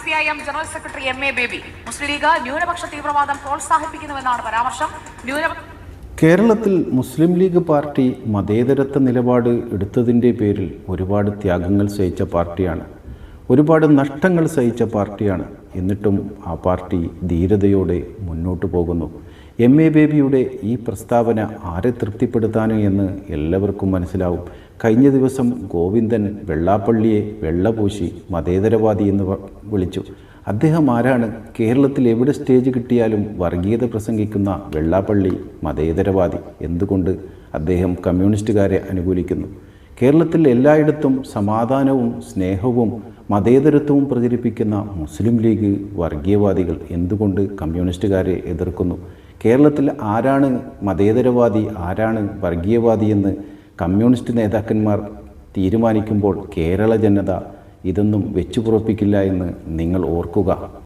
CPIM general secretary MA Baby. Muslim League ന്യൂനപക്ഷ തീവ്രവാദം പ്രോത്സാഹിപ്പിക്കുന്നുവെന്നാണ് പരാമർശം. കേരളത്തിൽ മുസ്ലിം ലീഗ് പാർട്ടി മതേതരത്വ നിലപാട് എടുത്തതിൻ്റെ പേരിൽ ഒരുപാട് ത്യാഗങ്ങൾ സഹിച്ച പാർട്ടിയാണ്, ഒരുപാട് നഷ്ടങ്ങൾ സഹിച്ച പാർട്ടിയാണ്. എന്നിട്ടും ആ പാർട്ടി ധീരതയോടെ മുന്നോട്ട് പോകുന്നു. MA ബേബിയുടെ ഈ പ്രസ്താവന ആരെ തൃപ്തിപ്പെടുത്താനോ എന്ന് എല്ലാവർക്കും മനസ്സിലാവും. കഴിഞ്ഞ ദിവസം ഗോവിന്ദൻ വെള്ളാപ്പള്ളിയെ വെള്ളപൂശി മതേതരവാദി എന്ന് വിളിച്ചു. അദ്ദേഹം ആരാണ്? കേരളത്തിൽ എവിടെ സ്റ്റേജ് കിട്ടിയാലും വർഗീയത പ്രസംഗിക്കുന്ന വെള്ളാപ്പള്ളി മതേതരവാദി. എന്തുകൊണ്ട് അദ്ദേഹം കമ്മ്യൂണിസ്റ്റുകാരെ അനുകൂലിക്കുന്നു? കേരളത്തിൽ എല്ലായിടത്തും സമാധാനവും സ്നേഹവും മതേതരത്വവും പ്രചരിപ്പിക്കുന്ന മുസ്ലിം ലീഗ് വർഗീയവാദികൾ എന്തുകൊണ്ട് കമ്മ്യൂണിസ്റ്റുകാരെ എതിർക്കുന്നു? കേരളത്തിൽ ആരാണ് മതേതരവാദി, ആരാണ് വർഗീയവാദി എന്ന് കമ്മ്യൂണിസ്റ്റ് നേതാക്കന്മാർ തീരുമാനിക്കുമ്പോൾ കേരള ജനത ഇതൊന്നും വെച്ചുപുറപ്പിക്കില്ല എന്ന് നിങ്ങൾ ഓർക്കുക.